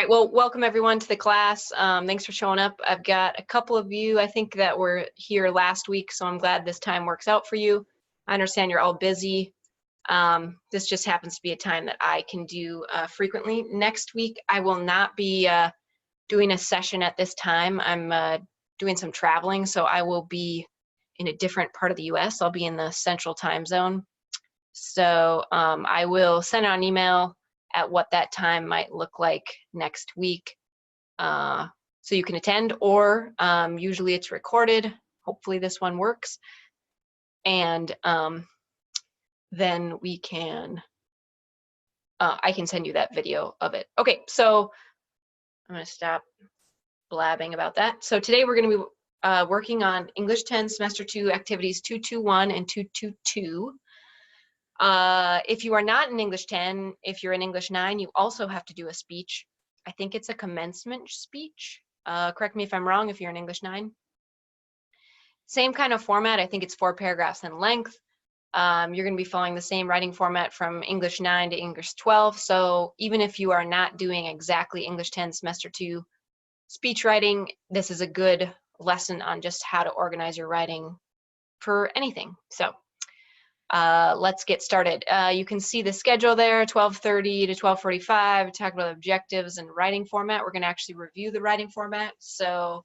All right, well, welcome everyone to the class. Thanks for showing up. I've got a couple of you, I think, that were here last week, so I'm glad this time works out for you. I understand you're all busy. This just happens to be a time that I can do frequently. Next week, I will not be doing a session at this time. I'm doing some traveling, so I will be in a different part of the US. I'll be in the central time zone. So I will send out an email at what that time might look like next week, so you can attend, or usually it's recorded. Hopefully this one works, and then we can, I can send you that video of it. Okay, so I'm gonna stop blabbing about that. So today we're gonna be working on English 10 Semester 2 Activities 221 and 222. If you are not in English 10, if you're in English 9, you also have to do a speech. I think it's a commencement speech. Correct me if I'm wrong if you're in English 9. Same kind of format. I think it's 4 paragraphs in length. You're going to be following the same writing format from English 9 to English 12. So even if you are not doing exactly English 10 Semester 2 speech writing, this is a good lesson on just how to organize your writing for anything. So let's get started. You can see the schedule there, 12:30 to 12:45, talk about objectives and writing format. We're going to actually review the writing format. So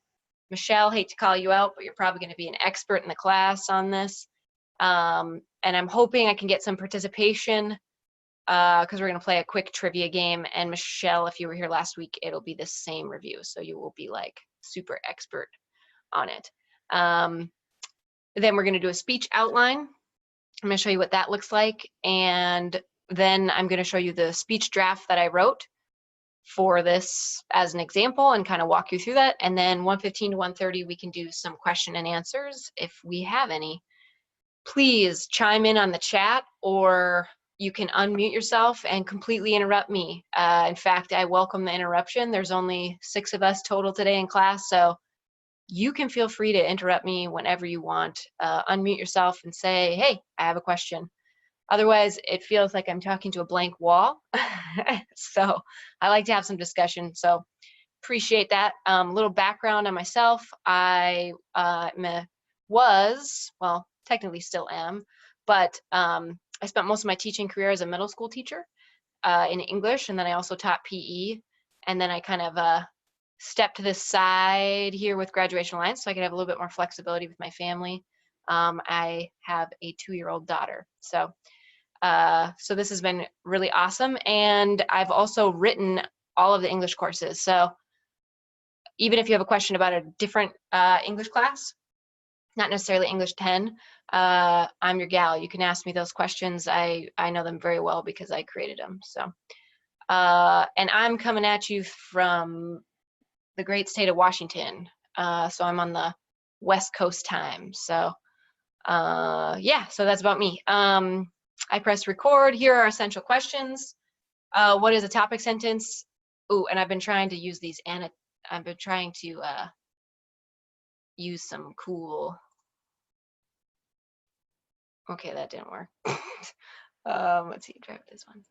Michelle, hate to call you out, but you're probably going to be an expert in the class on this. And I'm hoping I can get some participation because we're going to play a quick trivia game. And Michelle, if you were here last week, it'll be the same review. So you will be like super expert on it. Then we're going to do a speech outline. I'm going to show you what that looks like, and then I'm going to show you the speech draft that I wrote for this as an example and kind of walk you through that. And then 1:15 to 1:30 we can do some question and answers if we have any. Please chime in on the chat, or you can unmute yourself and completely interrupt me. In fact, I welcome the interruption. There's only 6 of us total today in class, so you can feel free to interrupt me whenever you want. Unmute yourself and say, hey, I have a question. Otherwise, it feels like I'm talking to a blank wall. So I like to have some discussion. So appreciate that. A little background on myself. I well, technically still am, but I spent most of my teaching career as a middle school teacher in English, and then I also taught PE. And then I kind of step to the side here with Graduation Alliance so I could have a little bit more flexibility with my family. I have a 2-year-old daughter. So this has been really awesome. And I've also written all of the English courses. So even if you have a question about a different English class, not necessarily English 10, I'm your gal. You can ask me those questions. I know them very well because I created them. So, and I'm coming at you from the great state of Washington. So I'm on the West Coast time. So yeah, so that's about me. I press record. Here are essential questions. What is a topic sentence? Oh, and I've been trying to use these, and I've been trying to use some cool. Okay, that didn't work. Let's see, try this one.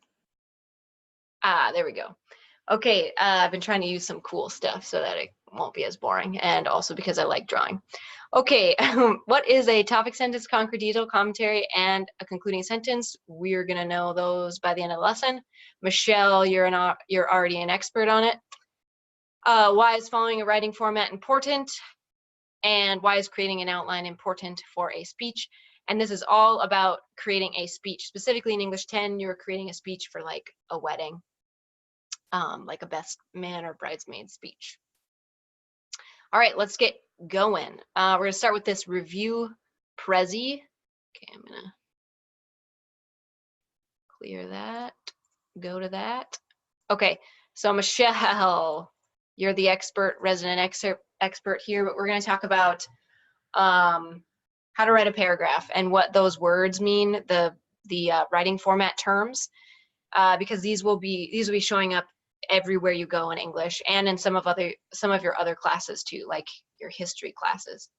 Ah, there we go. Okay, I've been trying to use some cool stuff so that it won't be as boring, and also because I like drawing. Okay, what is a topic sentence, concrete detail, commentary, and a concluding sentence? We're gonna know those by the end of the lesson. Michelle, you're already an expert on it. Why is following a writing format important? And why is creating an outline important for a speech? And this is all about creating a speech. Specifically in English 10, you're creating a speech for like a wedding. Like a best man or bridesmaid speech. All right, let's get going. We're gonna start with this review Prezi. Okay, I'm gonna clear that, go to that. Okay, so Michelle, you're the expert, resident expert here, but we're gonna talk about how to write a paragraph and what those words mean, the writing format terms, because these will be showing up everywhere you go in English and in some of your other classes too, like your history classes.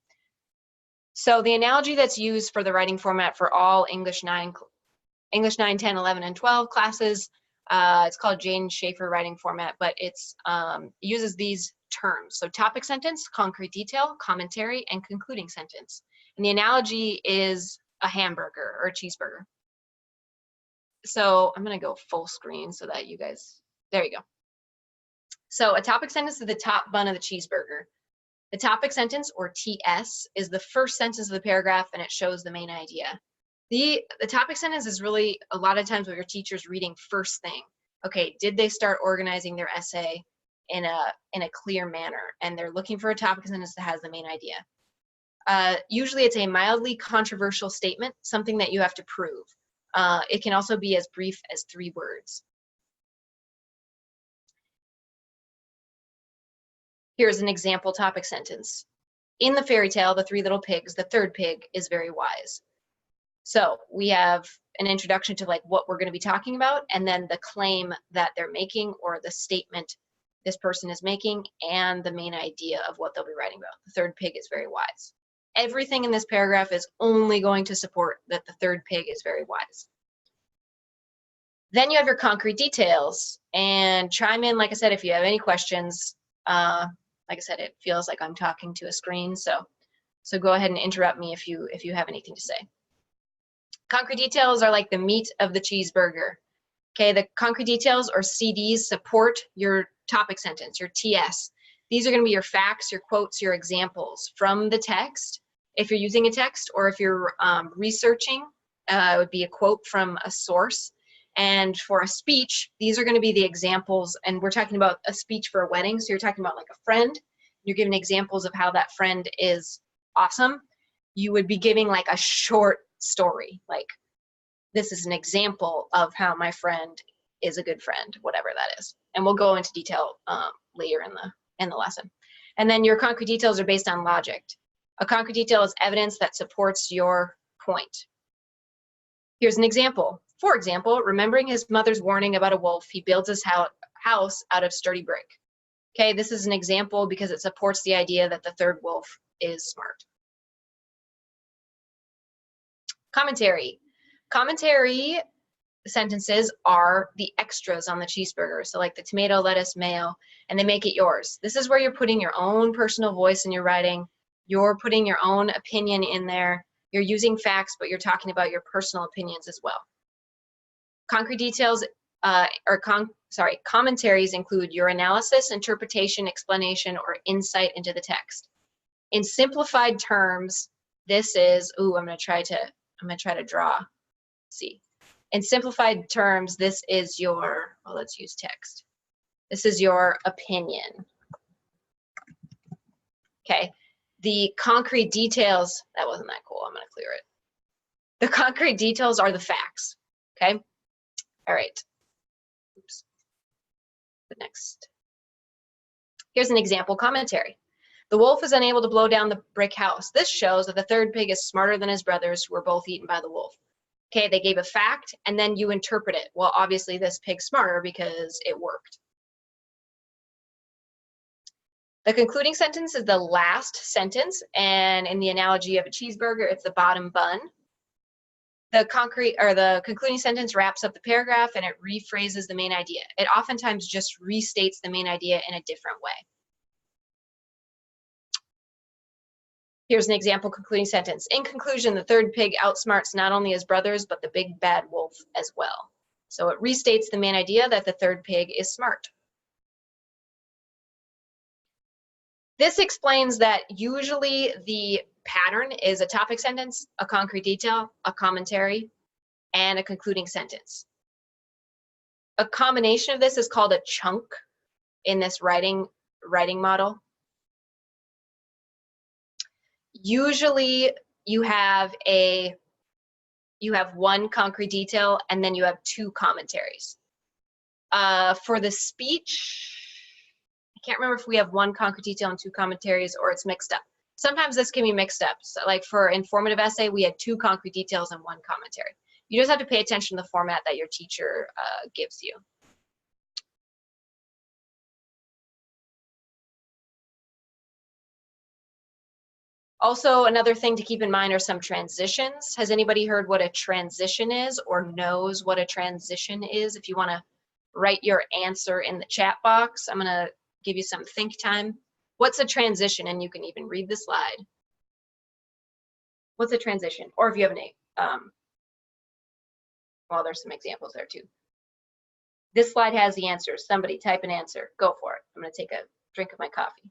So the analogy that's used for the writing format for all English 9, 10, 11, and 12 classes It's called Jane Schaefer writing format, but it's uses these terms. So topic sentence, concrete detail, commentary, and concluding sentence. And the analogy is a hamburger or a cheeseburger. So I'm going to go full screen so that you guys, there you go. So a topic sentence is the top bun of the cheeseburger. The topic sentence, or TS, is the first sentence of the paragraph, and it shows the main idea. The topic sentence is really a lot of times what your teacher's reading first thing. Okay, did they start organizing their essay in a clear manner? And they're looking for a topic sentence that has the main idea. Usually it's a mildly controversial statement, something that you have to prove. It can also be as brief as 3 words. Here's an example topic sentence. In the fairy tale, The Three Little Pigs, the third pig is very wise. So we have an introduction to like what we're going to be talking about, and then the claim that they're making or the statement this person is making, and the main idea of what they'll be writing about. The third pig is very wise. Everything in this paragraph is only going to support that the third pig is very wise. Then you have your concrete details, and chime in, like I said, if you have any questions. Like I said, it feels like I'm talking to a screen, so go ahead and interrupt me if you have anything to say. Concrete details are like the meat of the cheeseburger. Okay, the concrete details, or CDs, support your topic sentence, your TS. These are going to be your facts, your quotes, your examples from the text. If you're using a text, or if you're researching, it would be a quote from a source. And for a speech, these are going to be the examples, and we're talking about a speech for a wedding, so you're talking about like a friend. You're giving examples of how that friend is awesome. You would be giving like a short story, like this is an example of how my friend is a good friend, whatever that is. And we'll go into detail later in the lesson. And then your concrete details are based on logic. A concrete detail is evidence that supports your point. Here's an example. For example, remembering his mother's warning about a wolf, he builds his house out of sturdy brick. Okay, this is an example because it supports the idea that the third wolf is smart. Commentary. Commentary sentences are the extras on the cheeseburger. So like the tomato, lettuce, mayo, and they make it yours. This is where you're putting your own personal voice in your writing. You're putting your own opinion in there. You're using facts, but you're talking about your personal opinions as well. Concrete details, commentaries include your analysis, interpretation, explanation, or insight into the text. In simplified terms, this is, I'm gonna try to draw, see. In simplified terms, this is your, let's use text. This is your opinion. Okay, the concrete details, that wasn't that cool, I'm gonna clear it. The concrete details are the facts, okay? All right, oops, the next. Here's an example commentary. The wolf is unable to blow down the brick house. This shows that the third pig is smarter than his brothers, who were both eaten by the wolf. Okay, they gave a fact, and then you interpret it. Well, obviously this pig's smarter because it worked. The concluding sentence is the last sentence, and in the analogy of a cheeseburger, it's the bottom bun. The concluding sentence wraps up the paragraph, and it rephrases the main idea. It oftentimes just restates the main idea in a different way. Here's an example concluding sentence. In conclusion, the third pig outsmarts not only his brothers, but the big bad wolf as well. So it restates the main idea that the third pig is smart. This explains that usually the pattern is a topic sentence, a concrete detail, a commentary, and a concluding sentence. A combination of this is called a chunk in this writing model. Usually you have one concrete detail and then you have 2 commentaries. For the speech, I can't remember if we have 1 concrete detail and 2 commentaries or it's mixed up. Sometimes this can be mixed up. So like for informative essay, we had 2 concrete details and 1 commentary. You just have to pay attention to the format that your teacher gives you. Also, another thing to keep in mind are some transitions. Has anybody heard what a transition is or knows what a transition is? If you want to write your answer in the chat box. I'm gonna give you some think time. What's a transition? And you can even read the slide. What's a transition? Or if you have an, well, there's some examples there too. This slide has the answers. Somebody type an answer. Go for it. I'm gonna take a drink of my coffee.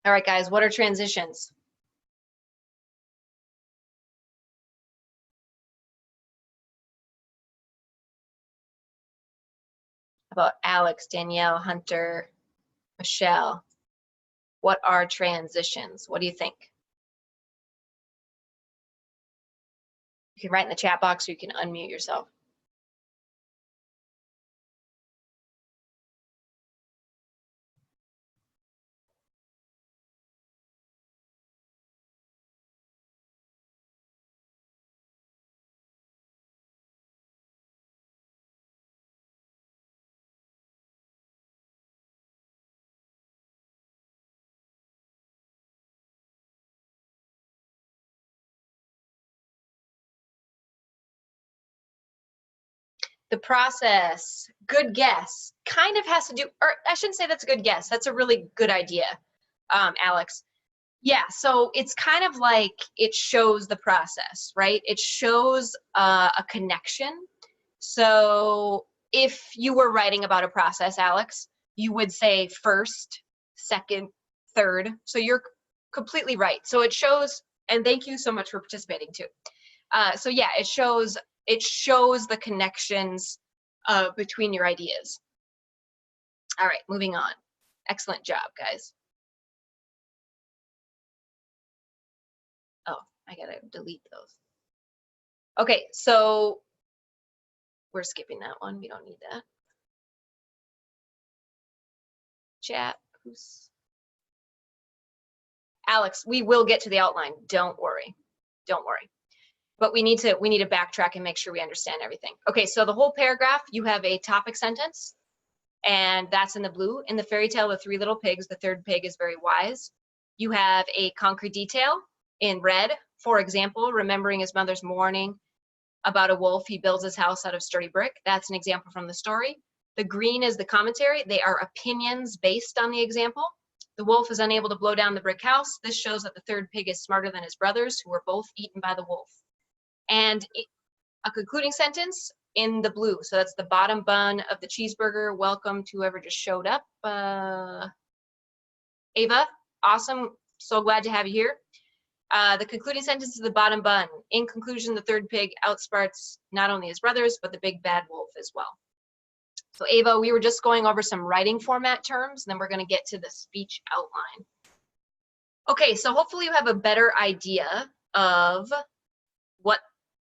All right, guys, what are transitions? How about Alex, Danielle, Hunter, Michelle? What are transitions? What do you think? You can write in the chat box or you can unmute yourself. The process, good guess, kind of has to do, or I shouldn't say that's a good guess. That's a really good idea, Alex. Yeah, so it's kind of like it shows the process, right? It shows a connection. So if you were writing about a process, Alex, you would say first, second, third. So you're completely right. So it shows, and thank you so much for participating too. So yeah, it shows the connections between your ideas. All right, moving on. Excellent job, guys. Oh, I gotta delete those. Okay, so we're skipping that one. We don't need that. Chat. Alex, we will get to the outline. Don't worry. Don't worry. But we need to backtrack and make sure we understand everything. Okay, so the whole paragraph, you have a topic sentence, and that's in the blue. In the fairy tale, The Three Little Pigs, the third pig is very wise. You have a concrete detail in red. For example, remembering his mother's mourning about a wolf, he builds his house out of sturdy brick. That's an example from the story. The green is the commentary. They are opinions based on the example. The wolf is unable to blow down the brick house. This shows that the third pig is smarter than his brothers, who were both eaten by the wolf. And a concluding sentence in the blue. So that's the bottom bun of the cheeseburger. Welcome to whoever just showed up. Ava, awesome. So glad to have you here. The concluding sentence is the bottom bun. In conclusion, the third pig outsmarts not only his brothers, but the big bad wolf as well. So Ava, we were just going over some writing format terms, and then we're going to get to the speech outline. Okay, so hopefully you have a better idea of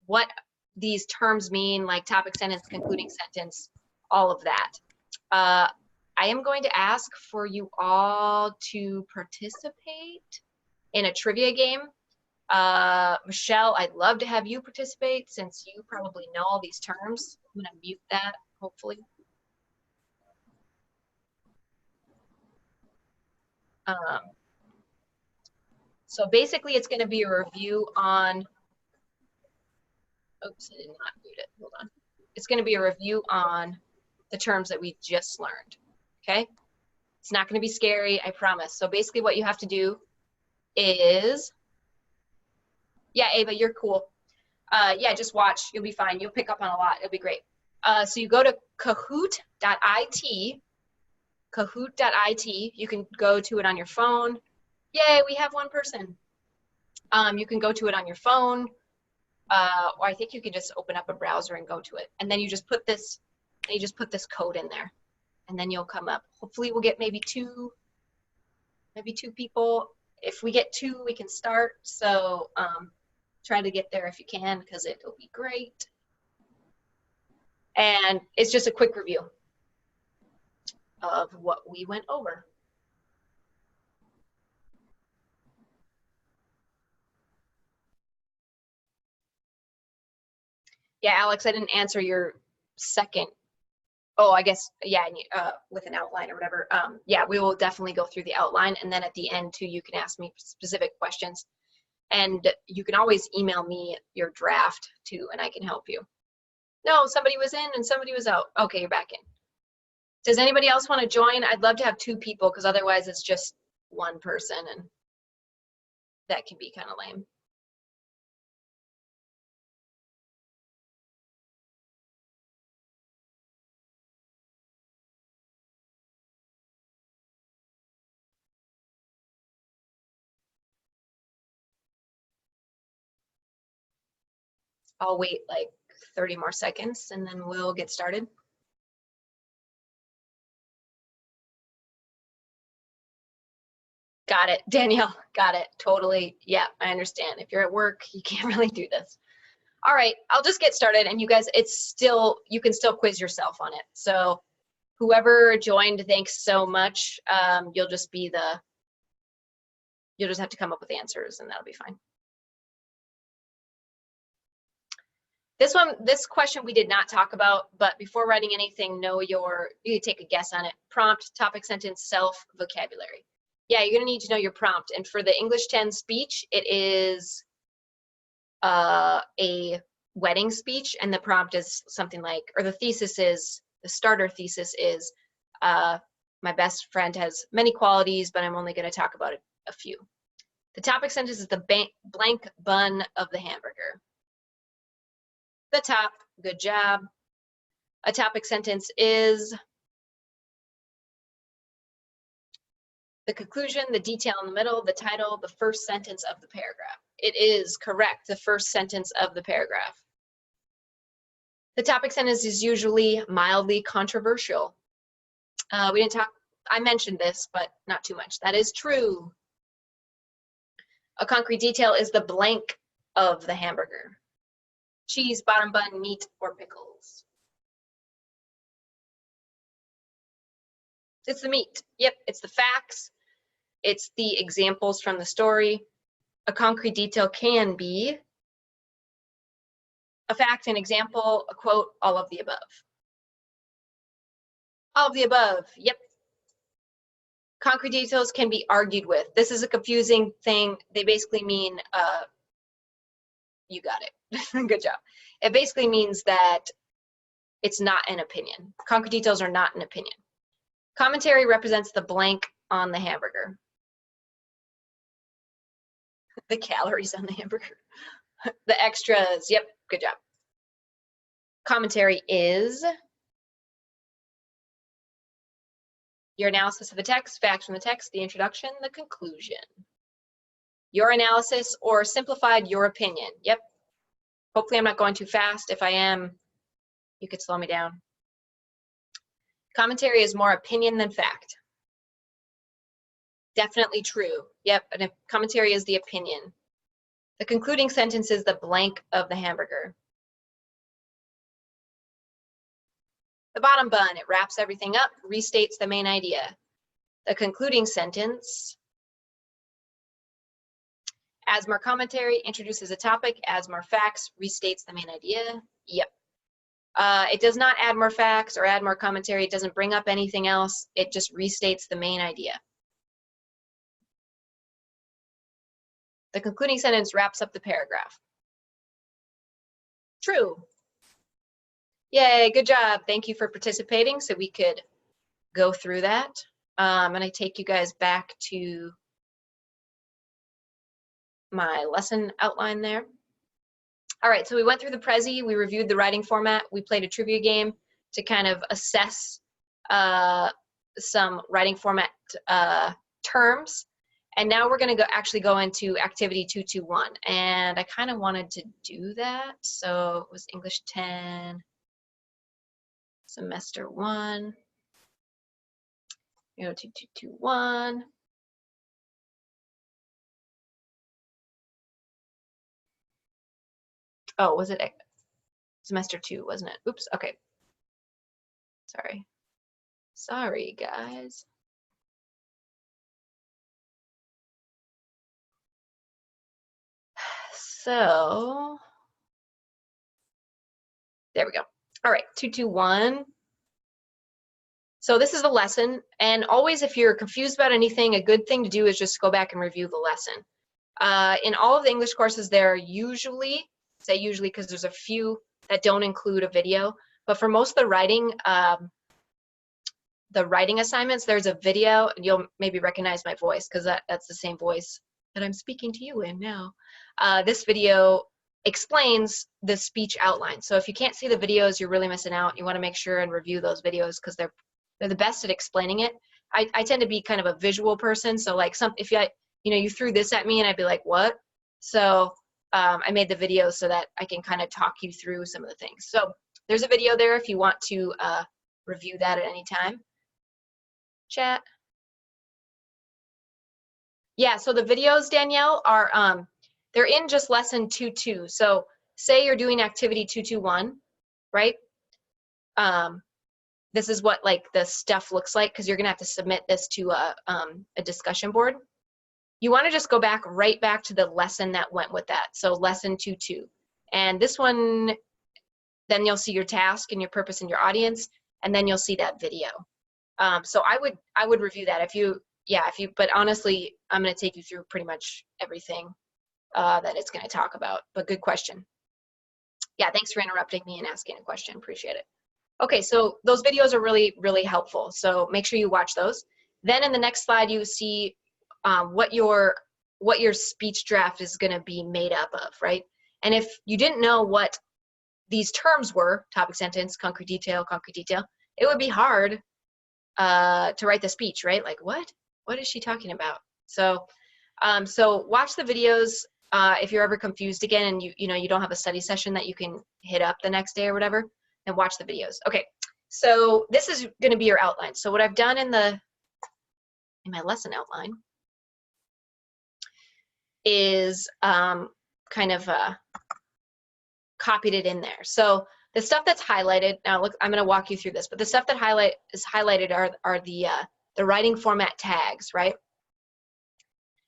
what these terms mean, like topic sentence, concluding sentence, all of that. I am going to ask for you all to participate in a trivia game. Michelle, I'd love to have you participate since you probably know all these terms. I'm going to mute that, hopefully. So basically, it's going to be a review on, oops, I did not mute it, hold on. It's going to be a review on the terms that we just learned, okay? It's not going to be scary, I promise. So basically what you have to do is, yeah, Ava, you're cool. Yeah, just watch, you'll be fine. You'll pick up on a lot, it'll be great. So you go to kahoot.it, kahoot.it. You can go to it on your phone. Yay, we have one person. You can go to it on your phone, or I think you can just open up a browser and go to it. And then you just put this code in there, and then you'll come up. Hopefully we'll get maybe two people. If we get two, we can start. So try to get there if you can, because it'll be great. And it's just a quick review of what we went over. Yeah, Alex, I didn't answer your second. Oh, I guess, yeah, with an outline or whatever. Yeah, we will definitely go through the outline, and then at the end too, you can ask me specific questions. And you can always email me your draft too, and I can help you. No, somebody was in and somebody was out. Okay, you're back in. Does anybody else want to join? I'd love to have 2 people because otherwise it's just one person and that can be kind of lame. I'll wait like 30 more seconds and then we'll get started. Got it, Danielle, got it, totally. Yeah, I understand. If you're at work, you can't really do this. All right, I'll just get started and you guys, you can still quiz yourself on it. So whoever joined, thanks so much. You'll just have to come up with answers and that'll be fine. This question we did not talk about, but before writing anything, you take a guess on it. Prompt, topic, sentence, self, vocabulary. Yeah, you're gonna need to know your prompt. And for the English 10 speech, it is a wedding speech, and the prompt is something like, or the starter thesis is, my best friend has many qualities, but I'm only gonna talk about a few. The topic sentence is the blank bun of the hamburger. The top, good job. A topic sentence is the conclusion, the detail in the middle, the title, the first sentence of the paragraph. It is correct, the first sentence of the paragraph. The topic sentence is usually mildly controversial. I mentioned this, but not too much. That is true. A concrete detail is the blank of the hamburger. Cheese, bottom bun, meat, or pickles. It's the meat. Yep, it's the facts. It's the examples from the story. A concrete detail can be a fact, an example, a quote, all of the above. All of the above, yep. Concrete details can be argued with. This is a confusing thing. They basically mean, you got it, good job. It basically means that it's not an opinion. Concrete details are not an opinion. Commentary represents the blank on the hamburger. The calories on the hamburger. The extras, yep, good job. Commentary is your analysis of the text, facts from the text, the introduction, the conclusion. Your analysis or simplified your opinion. Yep. Hopefully I'm not going too fast. If I am, you could slow me down. Commentary is more opinion than fact. Definitely true. Yep, and if commentary is the opinion. The concluding sentence is the blank of the hamburger. The bottom bun, it wraps everything up, restates the main idea. The concluding sentence, adds more commentary, introduces a topic, adds more facts, restates the main idea. Yep. It does not add more facts or add more commentary. It doesn't bring up anything else. It just restates the main idea. The concluding sentence wraps up the paragraph. True. Yay, good job. Thank you for participating so we could go through that. I'm going to take you guys back to my lesson outline there. All right, so we went through the Prezi, we reviewed the writing format, we played a trivia game to kind of assess some writing format terms. And now we're going to actually go into activity 221. And I kind of wanted to do that. So it was English 10, semester 1. You know, 2221. Oh, was it semester 2, wasn't it? Oops, okay. Sorry. Sorry, guys. So There we go. All right, 221. So this is the lesson, and always if you're confused about anything, a good thing to do is just go back and review the lesson. In all of the English courses, there are usually, say usually because there's a few that don't include a video, but for most of the writing assignments, there's a video, and you'll maybe recognize my voice because that's the same voice that I'm speaking to you in now. This video explains the speech outline. So if you can't see the videos, you're really missing out. You want to make sure and review those videos because they're the best at explaining it. I tend to be kind of a visual person, so like if you threw this at me and I'd be like, what? So I made the video so that I can kind of talk you through some of the things. So there's a video there if you want to review that at any time. Chat. Yeah, so the videos, Danielle, are they're in just lesson 2.2. So say you're doing activity 2.2.1, right? This is what like the stuff looks like because you're gonna have to submit this to a discussion board. You want to just go right back to the lesson that went with that. So lesson 2.2, and this one, then you'll see your task and your purpose and your audience, and then you'll see that video. So I would review that but honestly, I'm going to take you through pretty much everything that it's going to talk about. But good question. Yeah, thanks for interrupting me and asking a question. Appreciate it. Okay, so those videos are really, really helpful. So make sure you watch those. Then in the next slide, you see what your speech draft is going to be made up of, right? And if you didn't know what these terms were, topic sentence, concrete detail, it would be hard to write the speech, right? Like, what is she talking about? So so watch the videos if you're ever confused again and you don't have a study session that you can hit up the next day or whatever, and watch the videos. Okay, so this is going to be your outline. So what I've done in my lesson outline is kind of copied it in there. So the stuff that's highlighted, now look, I'm going to walk you through this, but the stuff that is highlighted are the writing format tags, right?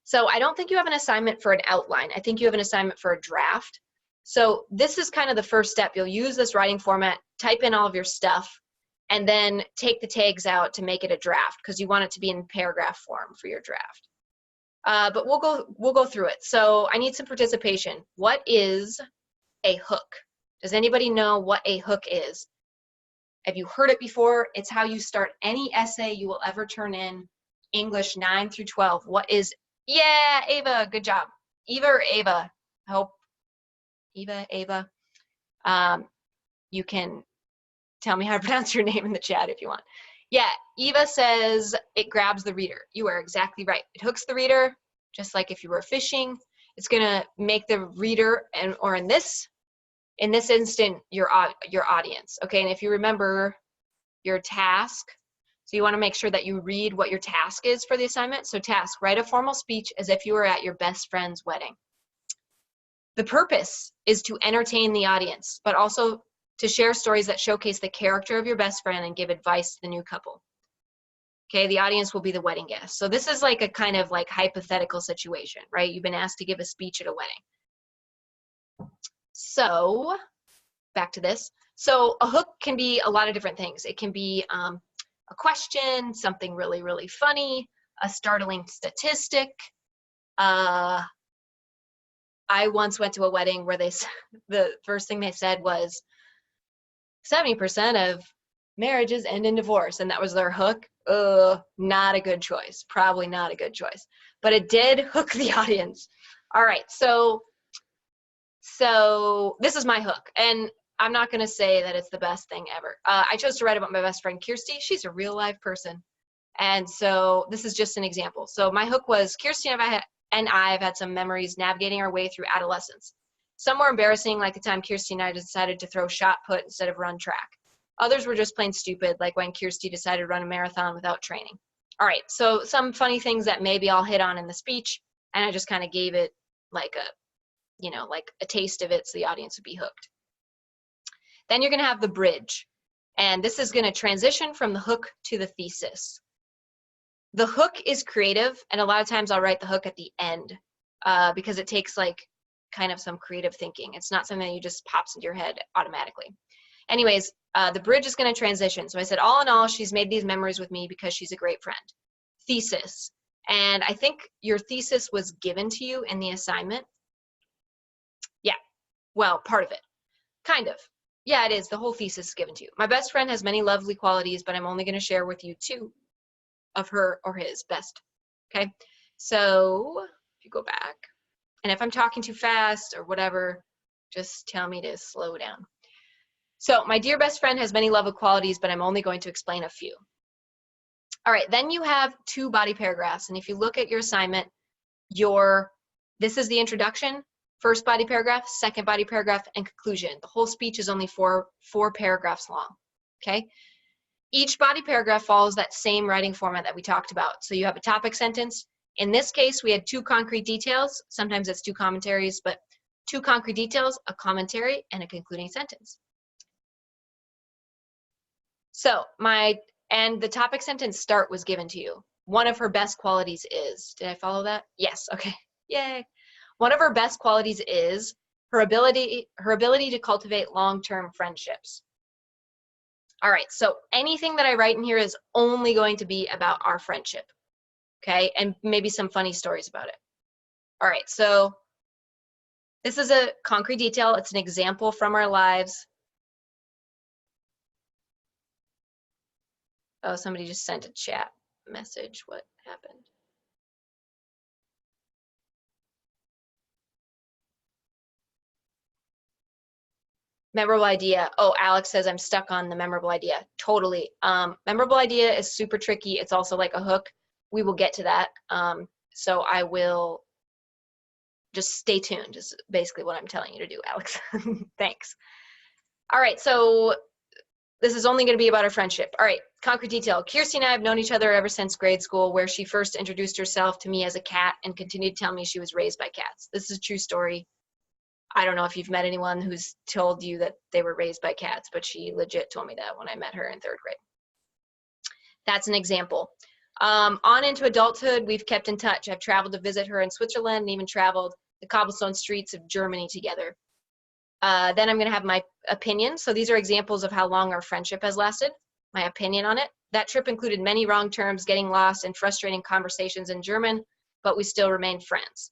So I don't think you have an assignment for an outline. I think you have an assignment for a draft. So this is kind of the first step. You'll use this writing format, type in all of your stuff, and then take the tags out to make it a draft because you want it to be in paragraph form for your draft. But we'll go through it. So I need some participation. What is a hook? Does anybody know what a hook is? Have you heard it before? It's how you start any essay you will ever turn in, English 9 through 12. What is, yeah, Ava, good job. Eva or Ava? I hope, Ava. You can tell me how to pronounce your name in the chat if you want. Yeah, Eva says it grabs the reader. You are exactly right. It hooks the reader, just like if you were fishing. It's gonna make the reader, or in this instant, your audience. Okay, and if you remember your task, so you want to make sure that you read what your task is for the assignment. So task, write a formal speech as if you were at your best friend's wedding. The purpose is to entertain the audience, but also to share stories that showcase the character of your best friend and give advice to the new couple. Okay, the audience will be the wedding guest. So this is like a kind of like hypothetical situation, right? You've been asked to give a speech at a wedding. So back to this. So a hook can be a lot of different things. It can be a question, something really, really funny, a startling statistic. I once went to a wedding where the first thing they said was 70% of marriages end in divorce, and that was their hook. Not a good choice. Probably not a good choice. But it did hook the audience. All right, so this is my hook, and I'm not going to say that it's the best thing ever. I chose to write about my best friend, Kirsty. She's a real live person. And so this is just an example. So my hook was, Kirsty and I have had some memories navigating our way through adolescence. Some were embarrassing, like the time Kirsty and I decided to throw shot put instead of run track. Others were just plain stupid, like when Kirsty decided to run a marathon without training. All right, so some funny things that maybe I'll hit on in the speech, and I just kind of gave it like a taste of it so the audience would be hooked. Then you're going to have the bridge, and this is going to transition from the hook to the thesis. The hook is creative, and a lot of times I'll write the hook at the end because it takes like kind of some creative thinking. It's not something that you just pops into your head automatically. Anyways, the bridge is going to transition. So I said, all in all, she's made these memories with me because she's a great friend. Thesis. And I think your thesis was given to you in the assignment. Yeah, well, part of it. Kind of. Yeah, it is. The whole thesis is given to you. My best friend has many lovely qualities, but I'm only going to share with you 2 of her or his best. Okay, so if you go back, and if I'm talking too fast or whatever, just tell me to slow down. So my dear best friend has many lovely qualities, but I'm only going to explain a few. All right, then you have 2 body paragraphs, and if you look at your assignment, this is the introduction, first body paragraph, second body paragraph, and conclusion. The whole speech is only four paragraphs long, okay? Each body paragraph follows that same writing format that we talked about. So you have a topic sentence. In this case, we had 2 concrete details. Sometimes it's 2 commentaries, but 2 concrete details, a commentary, and a concluding sentence. So and the topic sentence start was given to you. One of her best qualities is, did I follow that? Yes, okay, yay. One of her best qualities is her ability to cultivate long-term friendships. All right, so anything that I write in here is only going to be about our friendship, okay? And maybe some funny stories about it. All right, so this is a concrete detail. It's an example from our lives. Oh, somebody just sent a chat message. What happened? Memorable idea. Oh, Alex says I'm stuck on the memorable idea. Totally. Memorable idea is super tricky. It's also like a hook. We will get to that. So I will just stay tuned is basically what I'm telling you to do, Alex. Thanks. All right, so this is only going to be about our friendship. All right, concrete detail. Kirsty and I have known each other ever since grade school, where she first introduced herself to me as a cat and continued to tell me she was raised by cats. This is a true story. I don't know if you've met anyone who's told you that they were raised by cats, but she legit told me that when I met her in 3rd grade. That's an example. On into adulthood, we've kept in touch. I've traveled to visit her in Switzerland and even traveled the cobblestone streets of Germany together. Then I'm going to have my opinion. So these are examples of how long our friendship has lasted, my opinion on it. That trip included many wrong terms, getting lost, and frustrating conversations in German, but we still remained friends.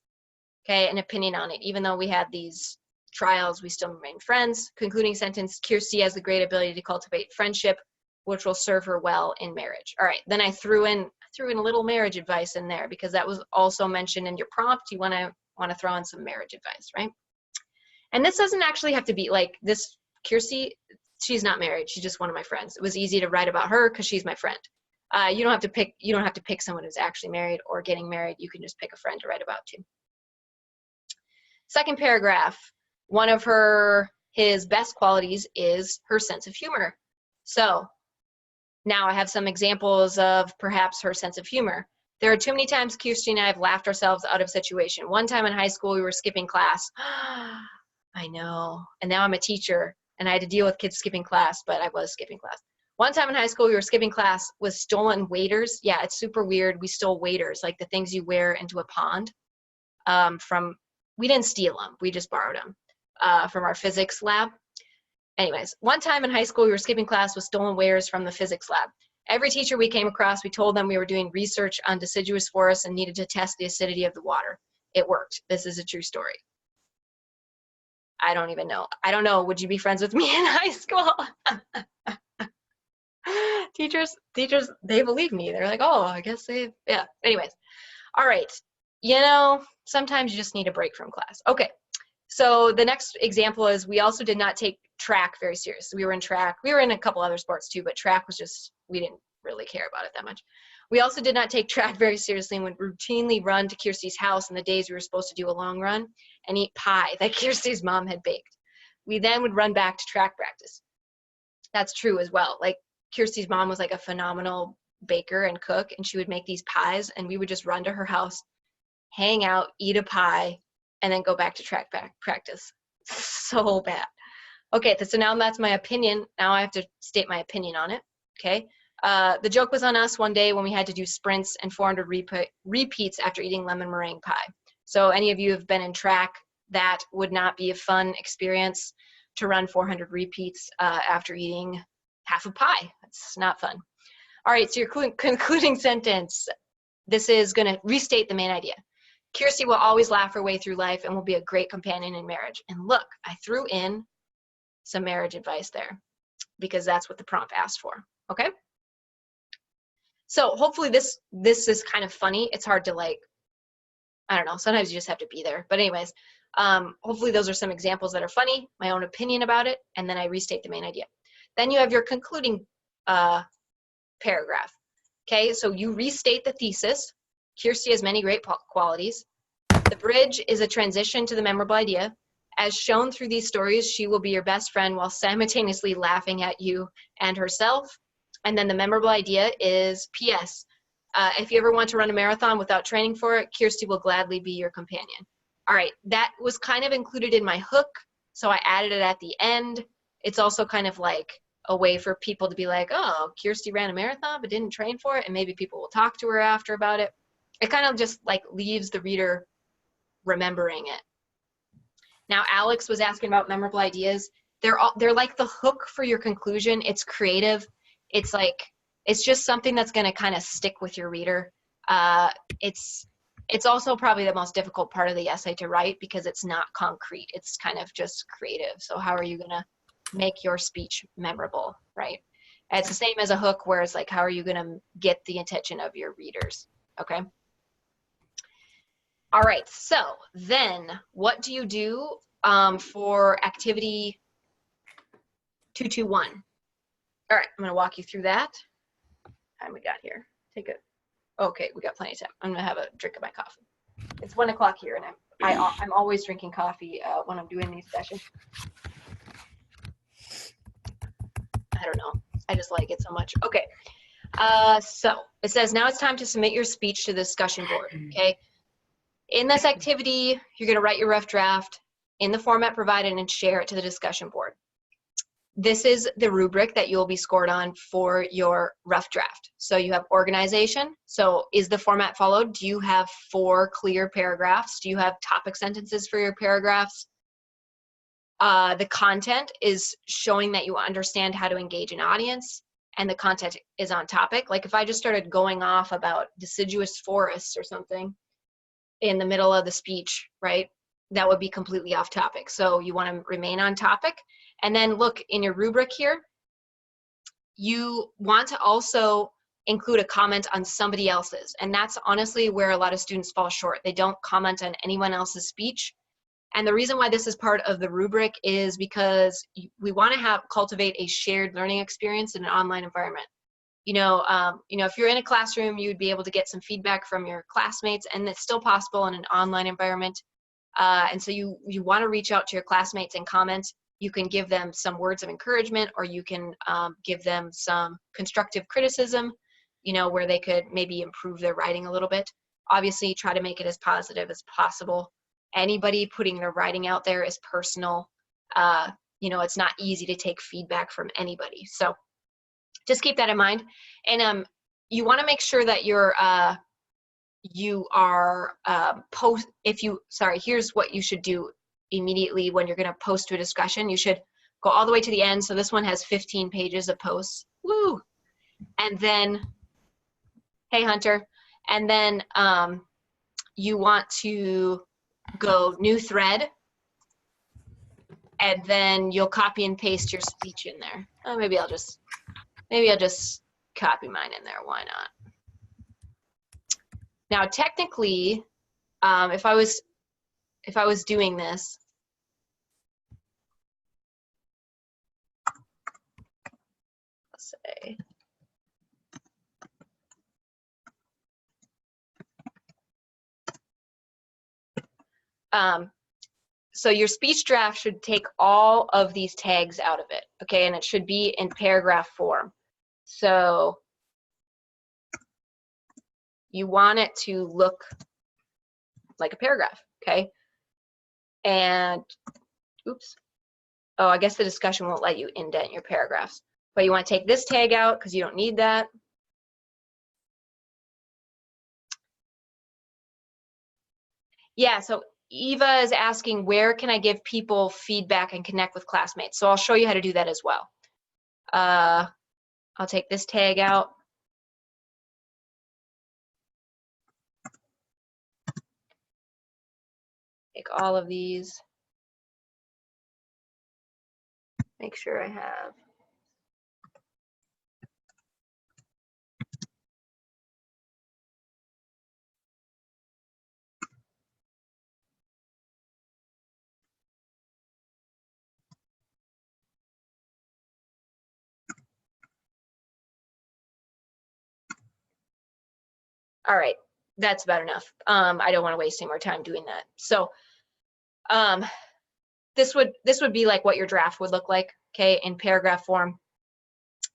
Okay, an opinion on it. Even though we had these trials, we still remained friends. Concluding sentence, Kirsty has the great ability to cultivate friendship, which will serve her well in marriage. All right, then I threw in a little marriage advice in there because that was also mentioned in your prompt. You want to throw in some marriage advice, right? And this doesn't actually have to be like this. Kirsty, she's not married. She's just one of my friends. It was easy to write about her because she's my friend. You don't have to pick someone who's actually married or getting married. You can just pick a friend to write about too. Second paragraph. One of his best qualities is her sense of humor. So now I have some examples of perhaps her sense of humor. There are too many times Kirsty and I have laughed ourselves out of a situation. One time in high school, we were skipping class. I know. And now I'm a teacher, and I had to deal with kids skipping class, but I was skipping class. One time in high school, we were skipping class with stolen waders. Yeah, it's super weird. We stole waders, like the things you wear into a pond. We didn't steal them. We just borrowed them from our physics lab. Anyways, one time in high school, we were skipping class with stolen waders from the physics lab. Every teacher we came across, we told them we were doing research on deciduous forests and needed to test the acidity of the water. It worked. This is a true story. I don't even know. I don't know. Would you be friends with me in high school? Teachers, they believe me. They're like, oh, I guess yeah. Anyways, all right. Sometimes you just need a break from class. Okay. So the next example is we also did not take track very seriously. We were in track. We were in a couple other sports too, but track was just, we didn't really care about it that much. We also did not take track very seriously and would routinely run to Kirsty's house on the days we were supposed to do a long run and eat pie that Kirsty's mom had baked. We then would run back to track practice. That's true as well. Like Kirsty's mom was like a phenomenal baker and cook, and she would make these pies, and we would just run to her house, hang out, eat a pie, and then go back to track practice. So bad. Okay, so now that's my opinion. Now I have to state my opinion on it, okay? The joke was on us one day when we had to do sprints and 400 repeats after eating lemon meringue pie. So any of you who have been in track, that would not be a fun experience. to run 400 repeats after eating half a pie. That's not fun. All right, so your concluding sentence. This is going to restate the main idea. Kirsty will always laugh her way through life and will be a great companion in marriage. And look, I threw in some marriage advice there because that's what the prompt asked for, okay? So hopefully this is kind of funny. It's hard to like, I don't know, sometimes you just have to be there. But anyways, hopefully those are some examples that are funny, my own opinion about it, and then I restate the main idea. Then you have your concluding paragraph. Okay, so you restate the thesis. Kirsty has many great qualities. The bridge is a transition to the memorable idea. As shown through these stories, she will be your best friend while simultaneously laughing at you and herself. And then the memorable idea is P.S. If you ever want to run a marathon without training for it, Kirsty will gladly be your companion. All right, that was kind of included in my hook, so I added it at the end. It's also kind of like a way for people to be like, oh, Kirsty ran a marathon but didn't train for it, and maybe people will talk to her after about it. It kind of just like leaves the reader remembering it. Now, Alex was asking about memorable ideas. They're like the hook for your conclusion. It's creative. It's like, it's just something that's going to kind of stick with your reader. It's also probably the most difficult part of the essay to write because it's not concrete. It's kind of just creative. So how are you going to make your speech memorable, right? And it's the same as a hook where it's like, how are you going to get the attention of your readers, okay? All right, so then what do you do for activity 221? All right, I'm going to walk you through that. What time we got here? Take it. Okay, we got plenty of time. I'm going to have a drink of my coffee. It's 1 o'clock here, and I'm always drinking coffee when I'm doing these sessions. I don't know. I just like it so much. Okay. So it says now it's time to submit your speech to the discussion board. Okay. In this activity, you're going to write your rough draft in the format provided and share it to the discussion board. This is the rubric that you'll be scored on for your rough draft. So you have organization. So is the format followed? Do you have 4 clear paragraphs? Do you have topic sentences for your paragraphs? The content is showing that you understand how to engage an audience, and the content is on topic. Like if I just started going off about deciduous forests or something in the middle of the speech, right, that would be completely off topic. So you want to remain on topic. And then look in your rubric here, you want to also include a comment on somebody else's. And that's honestly where a lot of students fall short. They don't comment on anyone else's speech. And the reason why this is part of the rubric is because we want to cultivate a shared learning experience in an online environment. You know, if you're in a classroom, you'd be able to get some feedback from your classmates, and it's still possible in an online environment. And so you want to reach out to your classmates and comment. You can give them some words of encouragement, or you can give them some constructive criticism, you know, where they could maybe improve their writing a little bit. Obviously, try to make it as positive as possible. Anybody putting their writing out there is personal. You know, it's not easy to take feedback from anybody. So just keep that in mind. And you want to make sure that here's what you should do immediately when you're going to post to a discussion. You should go all the way to the end. So this one has 15 pages of posts. Woo! And then, hey, Hunter. And then you want to go new thread, and then you'll copy and paste your speech in there. Oh, maybe I'll just copy mine in there. Why not? Now, technically, if I was doing this, let's say, so your speech draft should take all of these tags out of it, okay? And it should be in paragraph form. So you want it to look like a paragraph, okay? And, oops. Oh, I guess the discussion won't let you indent your paragraphs. But you want to take this tag out because you don't need that. Yeah, so Eva is asking, where can I give people feedback and connect with classmates? So I'll show you how to do that as well. I'll take this tag out. Take all of these. Make sure I have. All right, that's about enough. I don't want to waste any more time doing that. So this would be like what your draft would look like, okay, in paragraph form.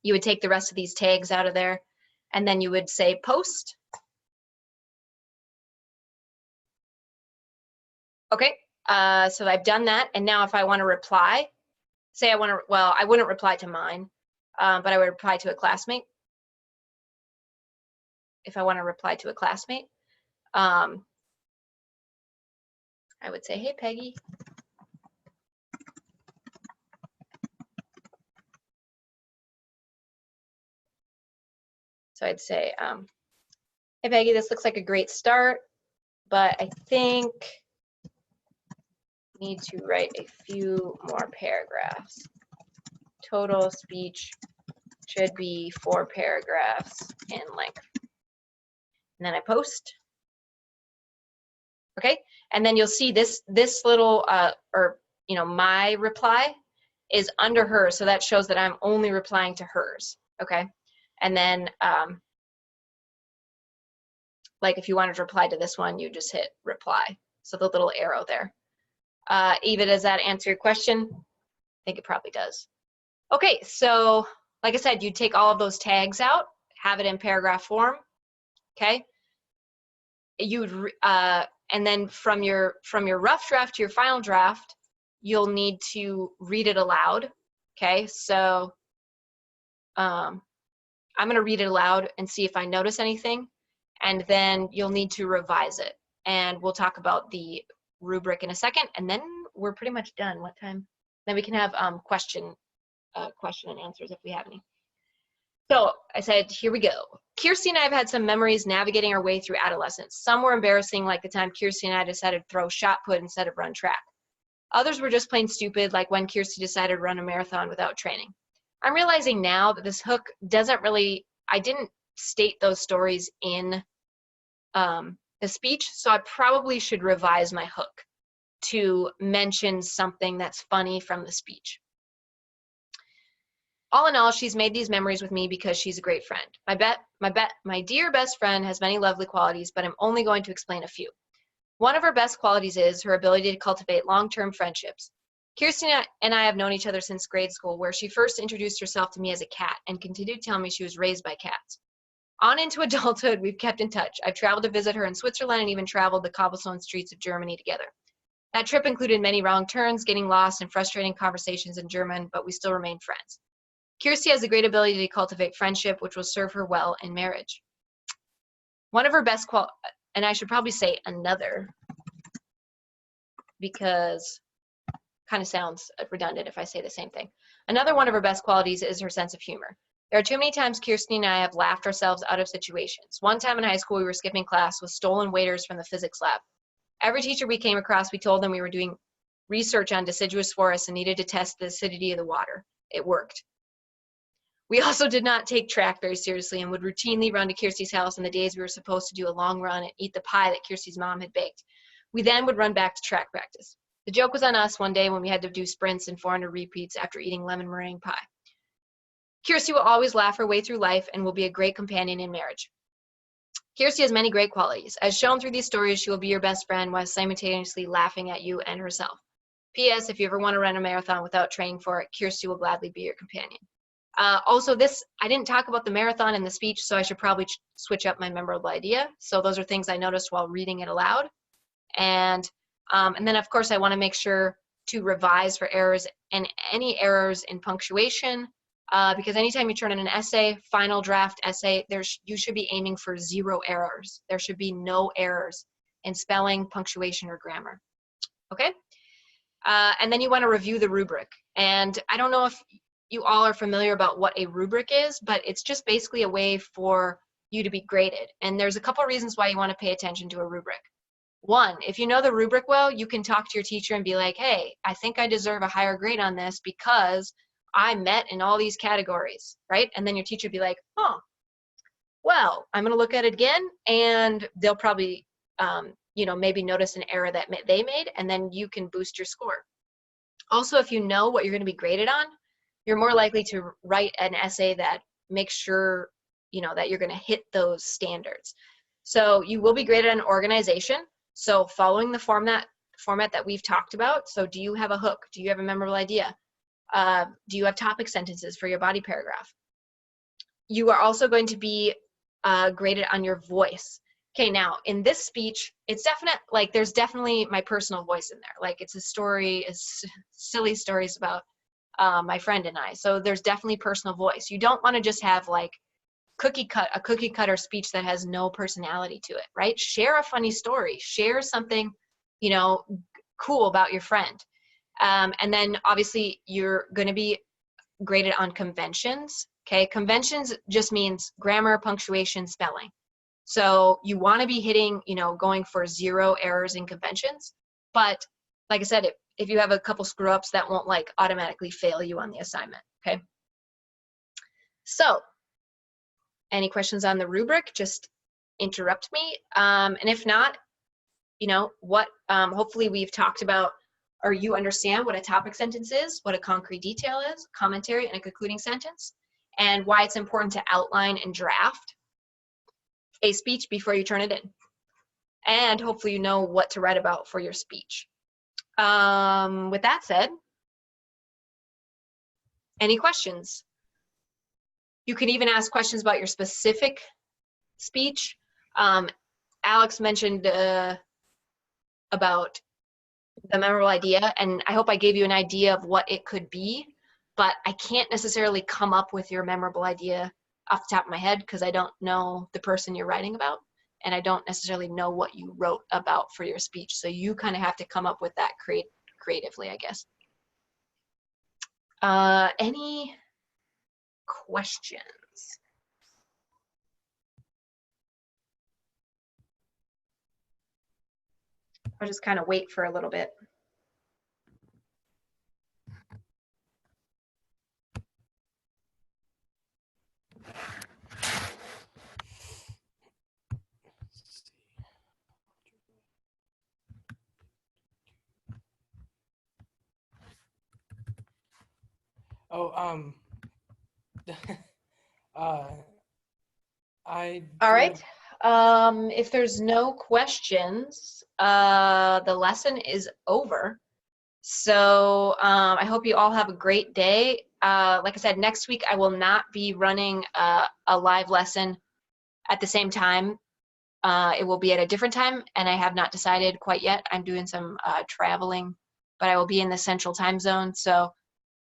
You would take the rest of these tags out of there, and then you would say post. Okay, so I've done that, and now if I want to reply, say I want to, well, I wouldn't reply to mine, but I would reply to a classmate. If I want to reply to a classmate, I would say, hey, Peggy. So I'd say, hey, Peggy, this looks like a great start, but I think we need to write a few more paragraphs. Total speech should be 4 paragraphs in length. And then I post. Okay, and then you'll see this little, or you know, my reply is under hers, so that shows that I'm only replying to hers. Okay, and then like if you wanted to reply to this one, you just hit reply. So the little arrow there. Eva, does that answer your question? I think it probably does. Okay, so like I said, you take all of those tags out, have it in paragraph form. Okay, you'd and then from your rough draft to your final draft, you'll need to read it aloud. Okay, so I'm going to read it aloud and see if I notice anything, and then you'll need to revise it. And we'll talk about the rubric in a second, and then we're pretty much done. What time? Then we can have question and answers if we have any. So I said, here we go. Kirsty and I have had some memories navigating our way through adolescence. Some were embarrassing, like the time Kirsty and I decided to throw shot put instead of run track. Others were just plain stupid, like when Kirsty decided to run a marathon without training. I'm realizing now that this hook doesn't really, I didn't state those stories in the speech, so I probably should revise my hook to mention something that's funny from the speech. All in all, she's made these memories with me because she's a great friend. My dear best friend has many lovely qualities, but I'm only going to explain a few. One of her best qualities is her ability to cultivate long-term friendships. Kirsty and I have known each other since grade school, where she first introduced herself to me as a cat and continued to tell me she was raised by cats. On into adulthood, we've kept in touch. I've traveled to visit her in Switzerland and even traveled the cobblestone streets of Germany together. That trip included many wrong turns, getting lost, and frustrating conversations in German, but we still remain friends. Kirsty has a great ability to cultivate friendship, which will serve her well in marriage. One of her best and I should probably say another, because kind of sounds redundant if I say the same thing. Another one of her best qualities is her sense of humor. There are too many times Kirsty and I have laughed ourselves out of situations. One time in high school, we were skipping class with stolen waiters from the physics lab. Every teacher we came across, we told them we were doing research on deciduous forests and needed to test the acidity of the water. It worked. We also did not take track very seriously and would routinely run to Kirsty's house on the days we were supposed to do a long run and eat the pie that Kirsty's mom had baked. We then would run back to track practice. The joke was on us one day when we had to do sprints and 400 repeats after eating lemon meringue pie. Kirsty will always laugh her way through life and will be a great companion in marriage. Kirsty has many great qualities. As shown through these stories, she will be your best friend while simultaneously laughing at you and herself. P.S. If you ever want to run a marathon without training for it, Kirsty will gladly be your companion. Also, I didn't talk about the marathon in the speech, so I should probably switch up my memorable idea. So those are things I noticed while reading it aloud. And then, of course, I want to make sure to revise for errors and any errors in punctuation, because anytime you turn in an essay, final draft essay, you should be aiming for 0 errors. There should be no errors in spelling, punctuation, or grammar. okay? And then you want to review the rubric. And I don't know if you all are familiar about what a rubric is, but it's just basically a way for you to be graded. And there's a couple reasons why you want to pay attention to a rubric. One, if you know the rubric well, you can talk to your teacher and be like, hey, I think I deserve a higher grade on this because I met in all these categories, right? And then your teacher would be like, oh, well, I'm going to look at it again, and they'll probably, you know, maybe notice an error that they made, and then you can boost your score. Also, if you know what you're going to be graded on, you're more likely to write an essay that makes sure, you know, that you're going to hit those standards. So you will be graded on organization. So following the format that we've talked about. So do you have a hook? Do you have a memorable idea? Do you have topic sentences for your body paragraph? You are also going to be graded on your voice. Okay, now in this speech, it's definite, like there's definitely my personal voice in there. Like it's a story, it's silly stories about my friend and I. So there's definitely personal voice. You don't want to just have like a cookie cutter speech that has no personality to it, right? Share a funny story, share something, you know, cool about your friend. And then obviously you're going to be graded on conventions. Okay, conventions just means grammar, punctuation, spelling. So you want to be hitting, you know, going for 0 errors in conventions. But like I said, if you have a couple screw ups, that won't like automatically fail you on the assignment. Okay. So any questions on the rubric, just interrupt me. And if not, you know, what hopefully we've talked about, or you understand what a topic sentence is, what a concrete detail is, commentary, and a concluding sentence, and why it's important to outline and draft a speech before you turn it in. And hopefully you know what to write about for your speech. With that said, any questions? You can even ask questions about your specific speech. Alex mentioned about the memorable idea, and I hope I gave you an idea of what it could be, but I can't necessarily come up with your memorable idea off the top of my head because I don't know the person you're writing about, and I don't necessarily know what you wrote about for your speech. So you kind of have to come up with that creatively, I guess. Any questions? I'll just kind of wait for a little bit. Oh, All right. If there's no questions, the lesson is over. So I hope you all have a great day. Like I said, next week I will not be running a live lesson at the same time. It will be at a different time, and I have not decided quite yet. I'm doing some traveling, but I will be in the Central Time Zone. So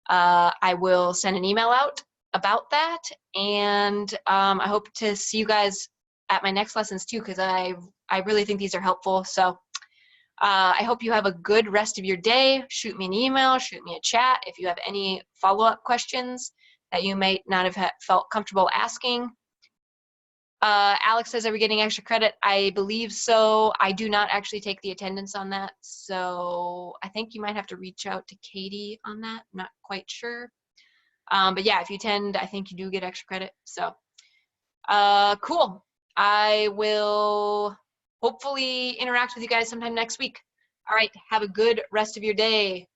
I will send an email out about that, and I hope to see you guys at my next lessons too, because I really think these are helpful. So I hope you have a good rest of your day. Shoot me an email, shoot me a chat if you have any follow-up questions that you might not have felt comfortable asking. Alex says, are we getting extra credit? I believe so. I do not actually take the attendance on that. So I think you might have to reach out to Katie on that. I'm not quite sure. But yeah, if you attend, I think you do get extra credit. So cool. I will hopefully interact with you guys sometime next week. All right. Have a good rest of your day.